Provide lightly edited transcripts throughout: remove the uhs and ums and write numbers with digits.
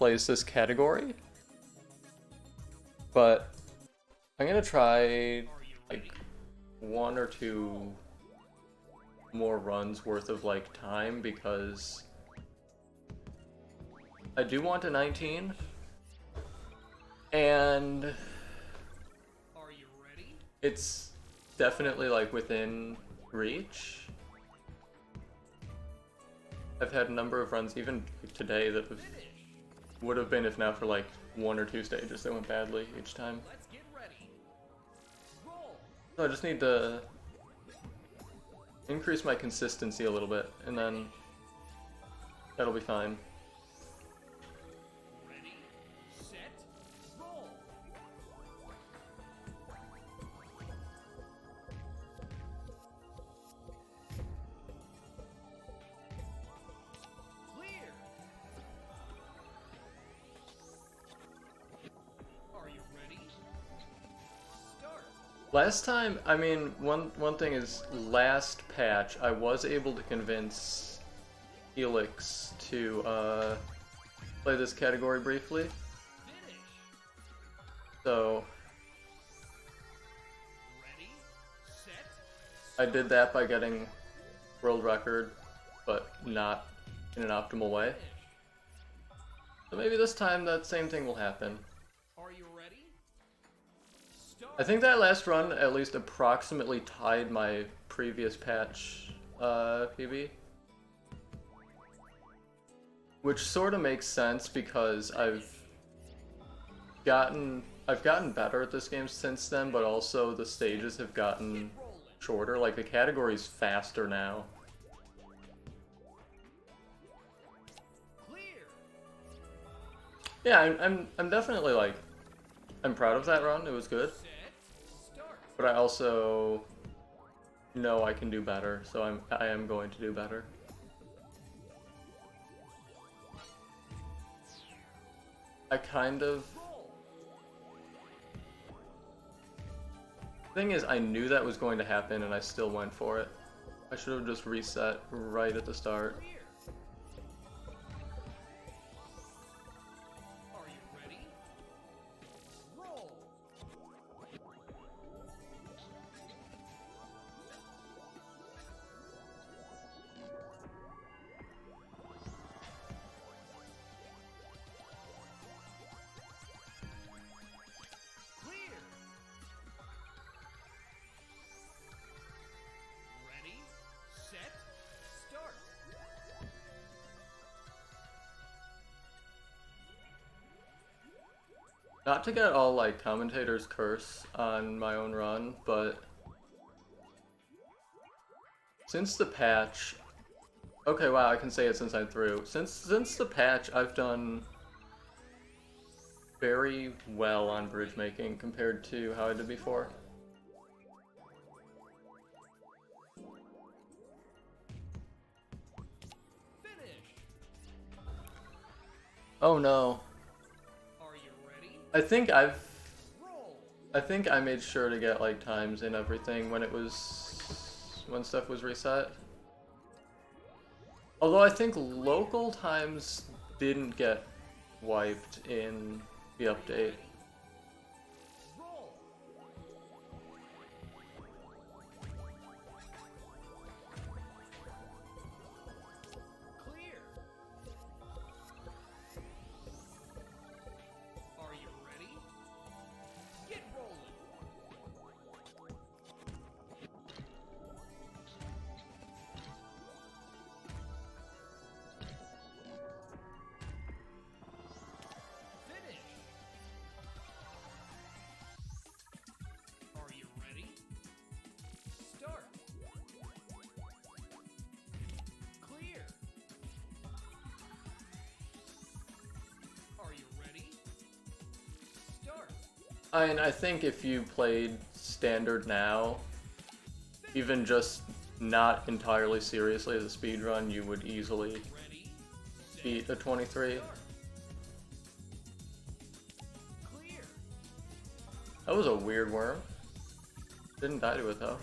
plays this category, but I'm gonna try like 1 or 2 more runs worth of like time because I do want a 19, and it's definitely like within reach. I've had a number of runs, even today, that would have been if not for like 1 or 2 stages that went badly each time. So I just need to increase my consistency a little bit, and then that'll be fine. Last time, I mean, one thing is, last patch, I was able to convince Helix to play this category briefly. So I did that by getting world record, but not in an optimal way. So maybe this time that same thing will happen. I think that last run at least approximately tied my previous patch PB. Which sort of makes sense because I've gotten better at this game since then, but also the stages have gotten shorter. Like the category's faster now. Yeah, I'm definitely like, I'm proud of that run. It was good. But I also know I can do better, so I am going to do better. I kind of... Thing is, I knew that was going to happen and I still went for it. I should have just reset right at the start. Not to get all like commentators curse on my own run, but since the patch, okay, wow, I can say it since I'm through. Since the patch, I've done very well on bridge making compared to how I did before. Oh no. I think I made sure to get like times and everything when stuff was reset. Although I think local times didn't get wiped in the update. I think if you played standard now, even just not entirely seriously as a speedrun, you would easily beat a 23. That was a weird worm. Didn't die to it though.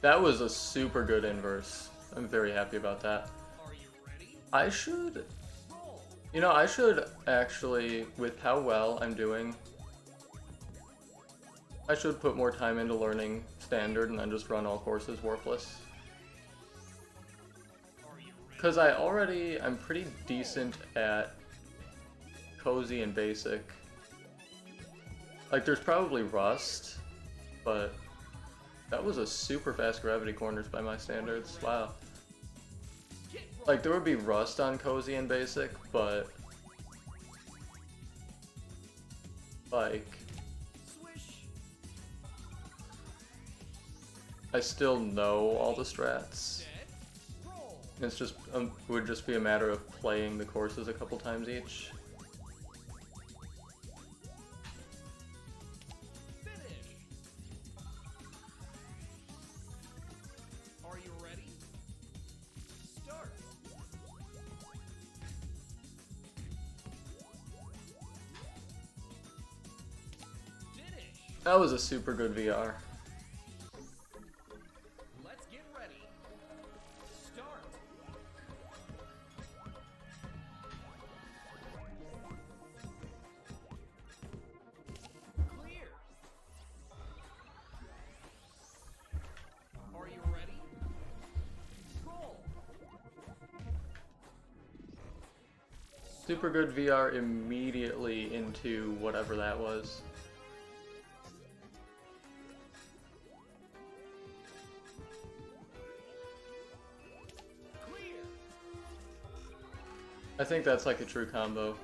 That was a super good inverse. I'm very happy about that. I should... You know, I should actually, with how well I'm doing, I should put more time into learning standard and then just run all courses warpless. Because I'm pretty decent at cozy and basic. Like, there's probably rust, but that was a super fast gravity corners by my standards. Wow. Like, there would be rust on cozy and basic, but like, I still know all the strats. It's just would just be a matter of playing the courses a couple times each. Are you ready? Start. Finish. That was a super good VR. Let's get ready. Start. Clear. Are you ready? Roll. Super good VR immediately into whatever that was. I think that's like a true combo.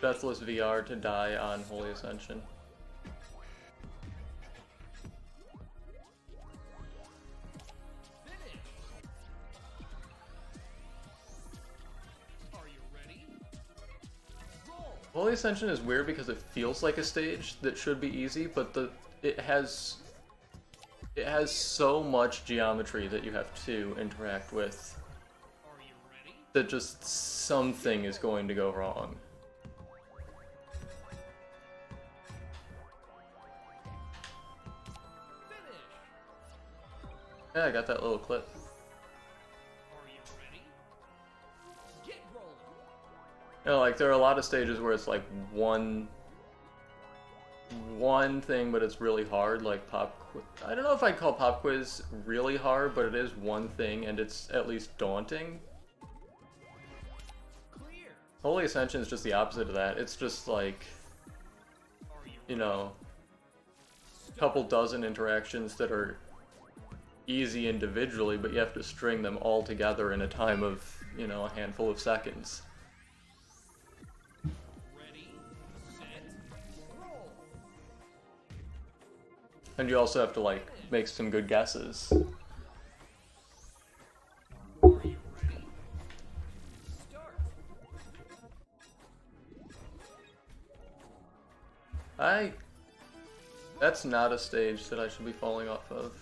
Deathless VR to die on Holy Ascension. Finish. Are you ready? Roll. Holy Ascension is weird because it feels like a stage that should be easy, but it has so much geometry that you have to interact with that just something is going to go wrong. Finish. Yeah, I got that little clip. Are you ready? Get rolling. You know, like, there are a lot of stages where it's like one thing, but it's really hard, like Pop Quiz. I don't know if I'd call Pop Quiz really hard, but it is one thing, and it's at least daunting. Clear. Holy Ascension is just the opposite of that. It's just like, you know, a couple dozen interactions that are easy individually, but you have to string them all together in a time of, you know, a handful of seconds. Ready, set, roll. And you also have to, like, make some good guesses. Are you ready? Start. That's not a stage that I should be falling off of.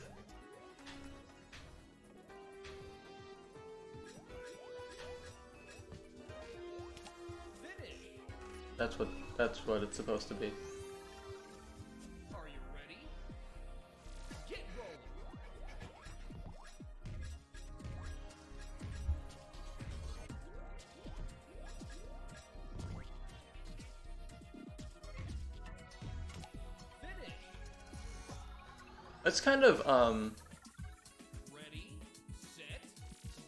Finish. That's what it's supposed to be. Are you ready? Get rolling. Finish. That's kind of, Ready, set,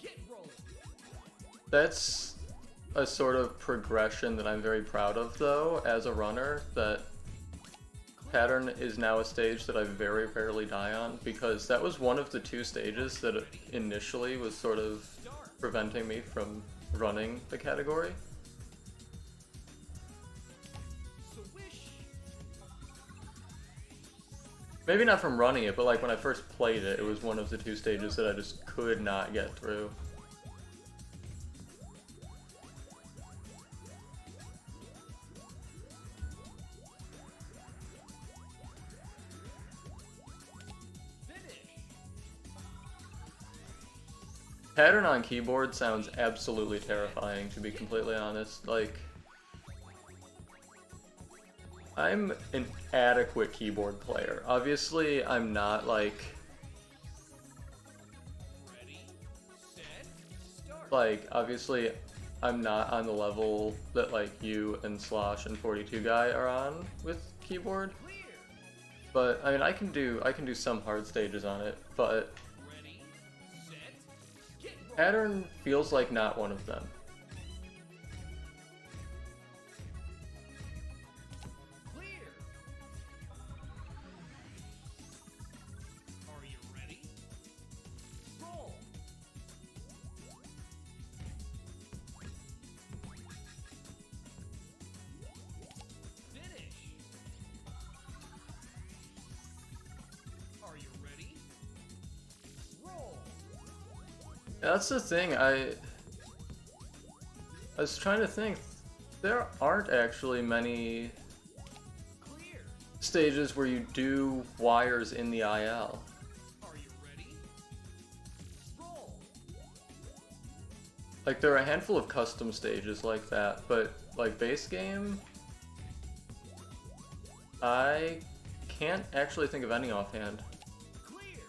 get rolling. that's a sort of progression that I'm very proud of, though, as a runner, that Pattern is now a stage that I very rarely die on, because that was one of the two stages that initially was sort of preventing me from running the category. Swish. Maybe not from running it, but like when I first played it, it was one of the two stages that I just could not get through. Pattern on keyboard sounds absolutely terrifying, to be completely honest. Like, I'm an adequate keyboard player. Obviously, I'm not like like, obviously, I'm not on the level that, like, you and Slosh and 42 Guy are on with keyboard. But, I mean, I can do some hard stages on it, but Ready, set, get rolling. Pattern feels like not one of them. Clear. Are you ready? Roll. Finish. Are you ready? Roll. That's the thing, I was trying to think, there aren't actually many Clear. stages where you do wires in the IL. Are you ready? Roll. Like, there are a handful of custom stages like that, but, like, base game, I can't actually think of any offhand. Clear.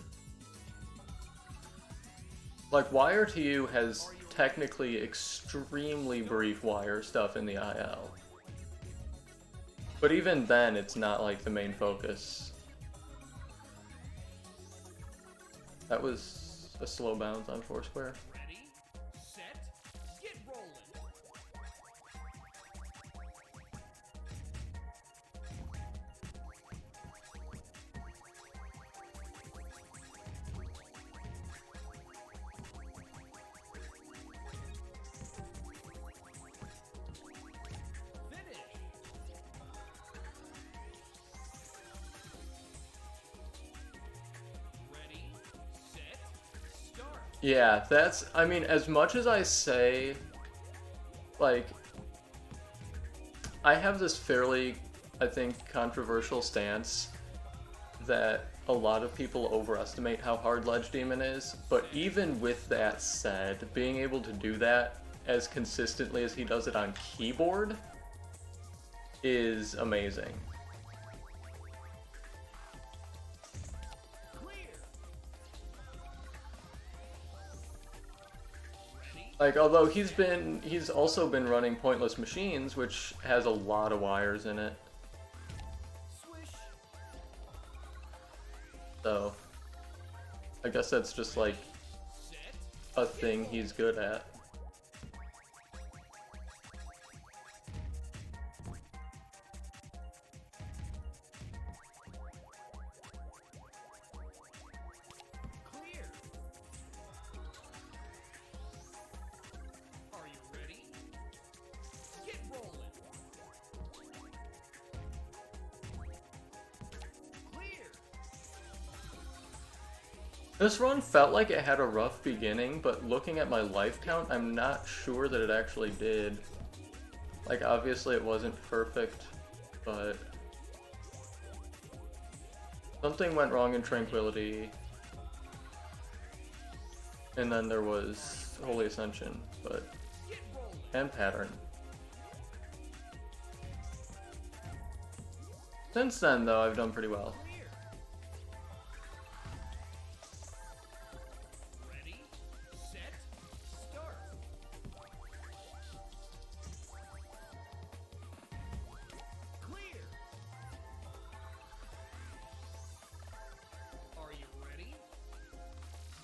Like, Wire to You has technically extremely brief wire stuff in the IL. But even then, it's not, like, the main focus. That was a slow bounce on Foursquare. Ready, set, get rolling. Finish. Ready, set, start. Yeah, that's, I mean, as much as I say, like, I have this fairly, I think, controversial stance that a lot of people overestimate how hard Ledge Demon is, but even with that said, being able to do that as consistently as he does it on keyboard is amazing. Clear. Ready, Like, although he's also been running Pointless Machines, which has a lot of wires in it, swish. so I guess that's just like Set, a thing he's good at. clear. Are you ready? Get rolling. Clear. This run felt like it had a rough beginning, but looking at my life count, I'm not sure that it actually did. Like, obviously it wasn't perfect, but something went wrong in Tranquility, and then there was Holy Ascension, but Get rolling. and Pattern. Since then, though, I've done pretty well. Clear. Ready, set, start. Clear. Are you ready?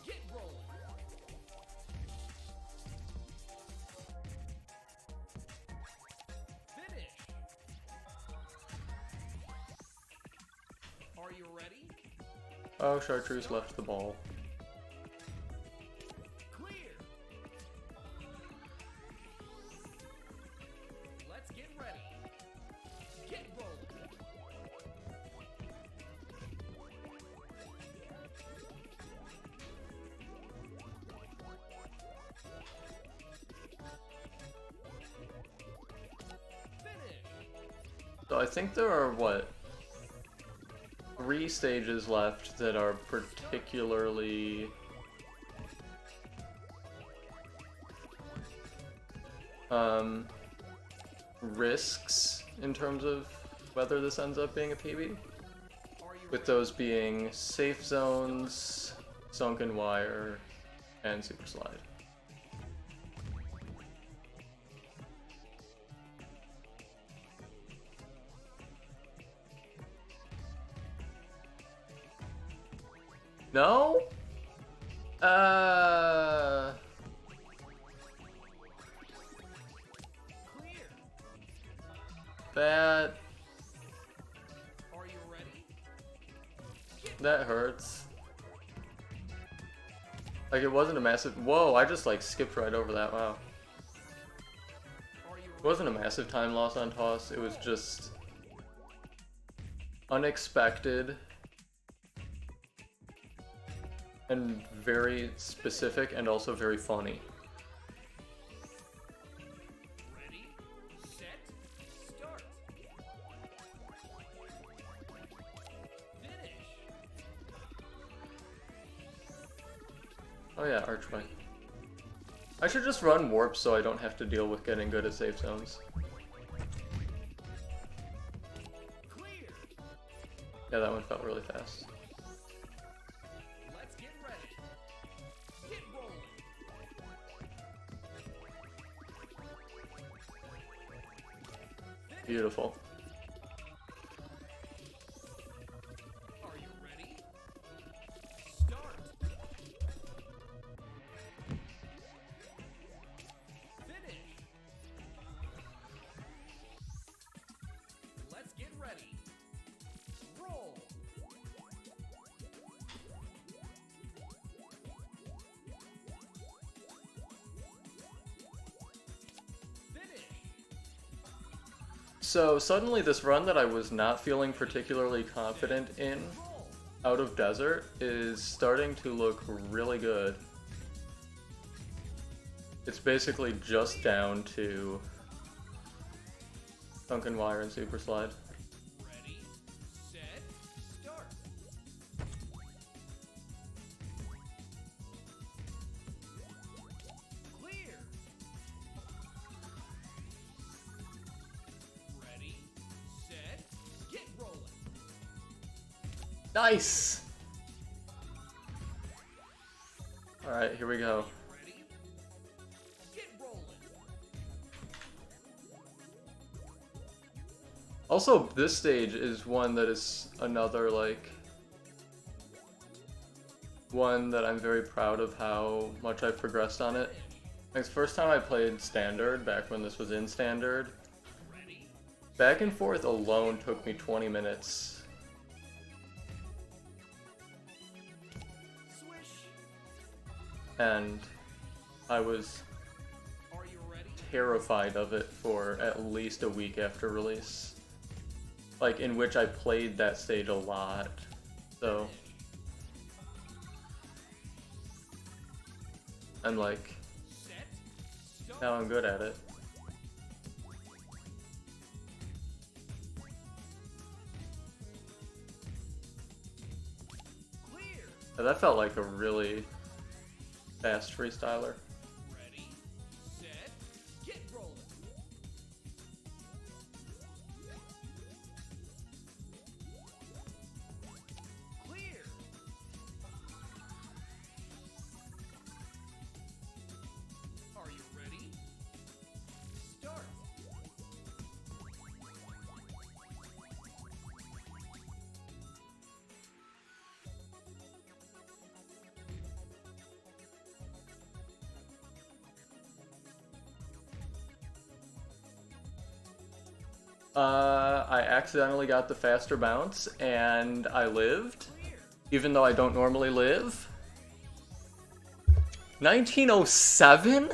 Get rolling. Finish. Are you ready? Oh, Chartreuse left the ball. Clear. Let's get ready. Get rolling. Finish. So I think there are, what, 3 stages left that are particularly risks in terms of whether this ends up being a PB. Are you With those being Safe Zones, Sunken Wire, and Super Slide. No? Clear. That... Are you ready? That hurts. Like, it wasn't a massive... Whoa, I just, like, skipped right over that, wow. Are you It wasn't a massive time loss on toss, it was just... unexpected. And very specific, and also very funny. ready? Set. Start. Finish. Oh yeah, archway. I should just run warp so I don't have to deal with getting good at safe zones. Clear. Yeah, that one felt really fast. Let's get ready. Get rolling. Beautiful. Are you ready? Start. Finish. Let's get ready. Roll. Finish. So suddenly this run that I was not feeling particularly confident in Roll. out of desert is starting to look really good. It's basically just down to Sunken Wire and Super Slide. Ready, set, start. Clear. Ready, set, get rolling. Nice! Alright, here we go. Ready, get rolling. Also, this stage is one that is another, like, one that I'm very proud of how much I've progressed on it. Like, the first time I played Standard, back when this was in Standard, Ready, back and forth alone took me 20 minutes. swish. And I was Are you ready? terrified of it for at least a week after release. Like, in which I played that stage a lot. So, I'm like, Set, start. now I'm good at it. Clear. Yeah, that felt like a really fast freestyler. Ready, set, get rolling. Clear. Are you ready? Start. I accidentally got the faster bounce, and I lived, Clear. even though I don't normally live. 1907?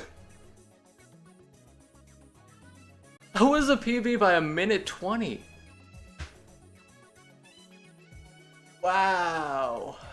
That was a PB by a minute 20. Wow.